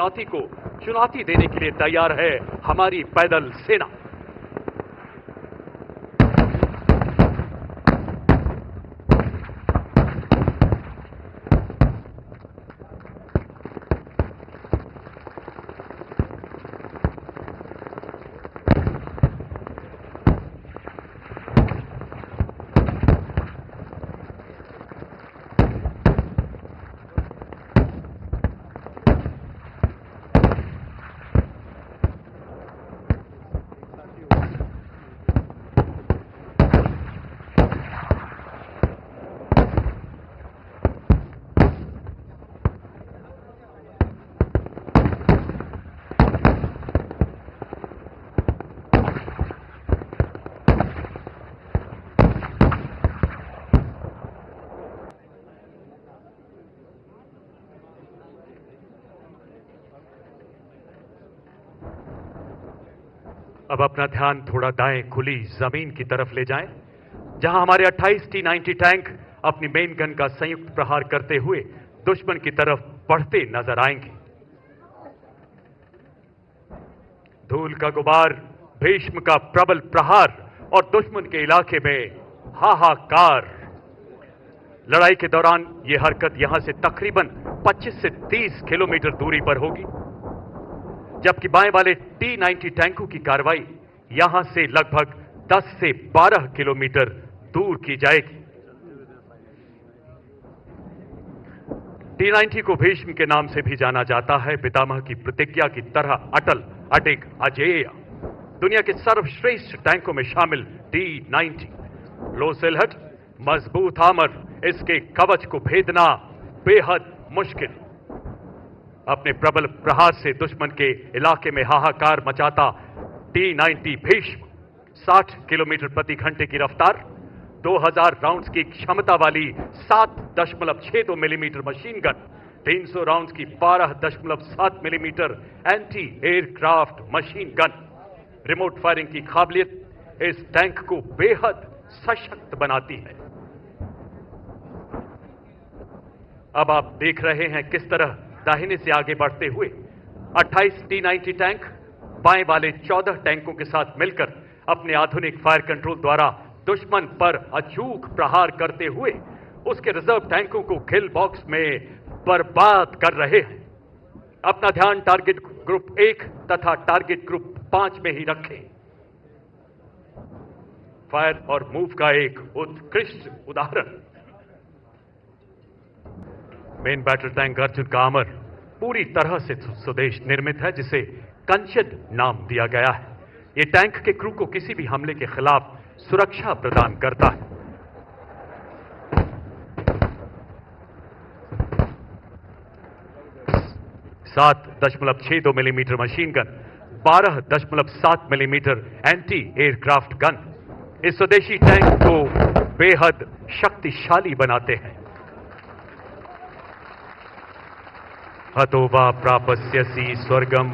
चुनौती को चुनौती देने के लिए तैयार है हमारी पैदल सेना। अब अपना ध्यान थोड़ा दाएं खुली जमीन की तरफ ले जाएं, जहां हमारे 28 T-90 टैंक अपनी मेन गन का संयुक्त प्रहार करते हुए दुश्मन की तरफ बढ़ते नजर आएंगे। धूल का गुबार, भीष्म का प्रबल प्रहार और दुश्मन के इलाके में हाहाकार। लड़ाई के दौरान यह हरकत यहां से तकरीबन 25 से 30 किलोमीटर दूरी पर होगी, जबकि बाएं वाले T-90 टैंकों की कार्रवाई यहां से लगभग 10 से 12 किलोमीटर दूर की जाएगी। T-90 को भीष्म के नाम से भी जाना जाता है, पितामह की प्रतिज्ञा की तरह अटल, अडिग, अजेय। दुनिया के सर्वश्रेष्ठ टैंकों में शामिल T-90 लो सिलहट, मजबूत आर्मर, इसके कवच को भेदना बेहद मुश्किल। अपने प्रबल प्रहार से दुश्मन के इलाके में हाहाकार मचाता T-90 भीष्म 60 किलोमीटर प्रति घंटे की रफ्तार, 2000 राउंड्स की क्षमता वाली 7.62 मिलीमीटर मशीन गन, 300 राउंड्स की 12.7 millimetre anti aircraft machine gun. Remote firing की काबिलियत इस टैंक को बेहद सशक्त बनाती है। अब आप देख रहे हैं किस तरह दाहिने से आगे बढ़ते हुए 28 T-90 टैंक बाएं वाले 14 टैंकों के साथ मिलकर अपने आधुनिक फायर कंट्रोल द्वारा दुश्मन पर अचूक प्रहार करते हुए उसके रिजर्व टैंकों को किल बॉक्स में बर्बाद कर रहे हैं। अपना ध्यान टारगेट ग्रुप 1 तथा टारगेट ग्रुप 5 में ही रखें। फायर और मूव का एक उत्कृष्ट उदाहरण। मेन बैटल टैंक अर्जुन का आर्मर पूरी तरह से स्वदेश निर्मित है, जिसे कंचन नाम दिया गया है। यह टैंक के क्रू को किसी भी हमले के खिलाफ सुरक्षा प्रदान करता है। सात 7.62 millimetre machine gun, 12.7 millimetre anti aircraft gun इस स्वदेशी टैंक को बेहद शक्तिशाली बनाते हैं। हतो वा प्रापस्यसि स्वर्गम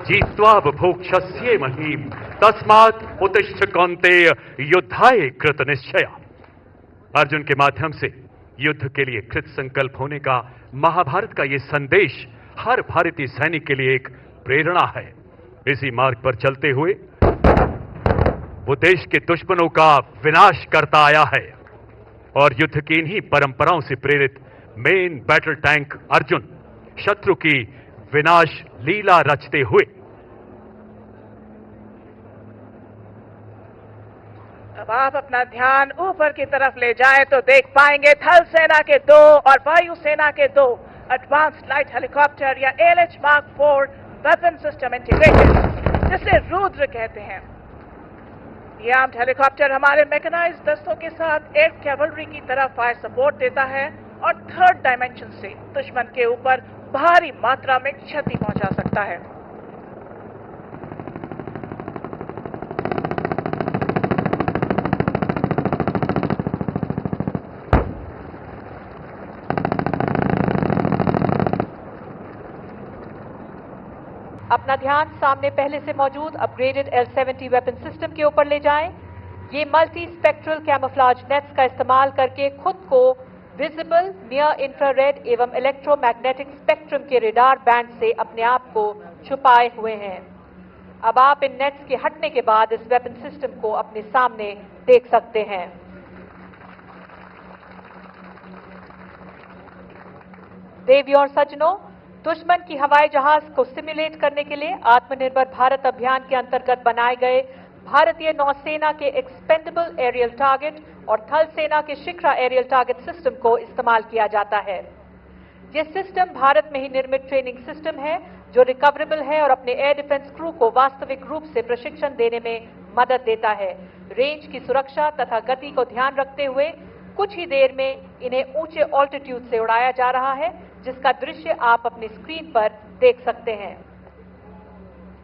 जीत्वा बुभुक्षस्य महीम तस्मात् उत्तिष्ठ कौन्तेय युद्धाय कृत निश्चय। अर्जुन के माध्यम से युद्ध के लिए कृत संकल्प होने का महाभारत का यह संदेश हर भारतीय सैनिक के लिए एक प्रेरणा है। इसी मार्ग पर चलते हुए वो देश के दुश्मनों का विनाश करता आया है और युद्ध की इन्हीं परंपराओं से प्रेरित मेन बैटल टैंक अर्जुन शत्रु की विनाश लीला रचते हुए अब आप अपना ध्यान ऊपर की तरफ ले जाएं तो देख पाएंगे थल सेना के 2 और वायु सेना के 2 एडवांस्ड लाइट हेलीकॉप्टर या ALH Mark 4 weapon system integrated, जिसे रुद्र कहते हैं। ये आर्म्ड हेलीकॉप्टर हमारे मैकेनाइज्ड दस्तों के साथ एयर कैवलरी की तरह फायर सपोर्ट देता है और थर्ड डायमेंशन से दुश्मन के ऊपर भारी मात्रा में क्षति पहुंचा सकता है। अपना ध्यान सामने पहले से मौजूद अपग्रेडेड L-70 वेपन सिस्टम के ऊपर ले जाएं। ये मल्टी स्पेक्ट्रल कैमोफ्लेज नेट्स का इस्तेमाल करके खुद को विजिबल, नियर इंफ्रारेड एवं इलेक्ट्रोमैग्नेटिक स्पेक्ट्रम के रेडार बैंड से अपने आप को छुपाए हुए हैं। अब आप इन नेट्स के हटने के बाद इस वेपन सिस्टम को अपने सामने देख सकते हैं। देवियों और सज्जनों, दुश्मन की हवाई जहाज को सिमुलेट करने के लिए आत्मनिर्भर भारत अभियान के अंतर्गत बनाए गए भारतीय नौसेना के एक्सपेंडेबल एरियल टारगेट और थल सेना के शिखरा एरियल टारगेट सिस्टम को इस्तेमाल किया जाता है। यह सिस्टम भारत में ही निर्मित ट्रेनिंग सिस्टम है जो रिकवरेबल है और अपने एयर डिफेंस क्रू को वास्तविक रूप से प्रशिक्षण देने में मदद देता है। रेंज की सुरक्षा तथा गति को ध्यान रखते हुए कुछ ही देर में इन्हें ऊंचे ऑल्टीट्यूड से उड़ाया जा रहा है, जिसका दृश्य आप अपनी स्क्रीन पर देख सकते हैं।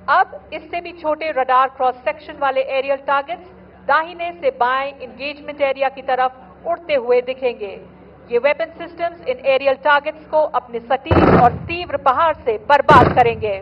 अब इससे भी छोटे रडार क्रॉस सेक्शन वाले एरियल टारगेट्स दाहिने से बाएं इंगेजमेंट एरिया की तरफ उड़ते हुए दिखेंगे। ये वेपन सिस्टम्स इन एरियल टारगेट्स को अपने सटीक और तीव्र प्रहार से बर्बाद करेंगे।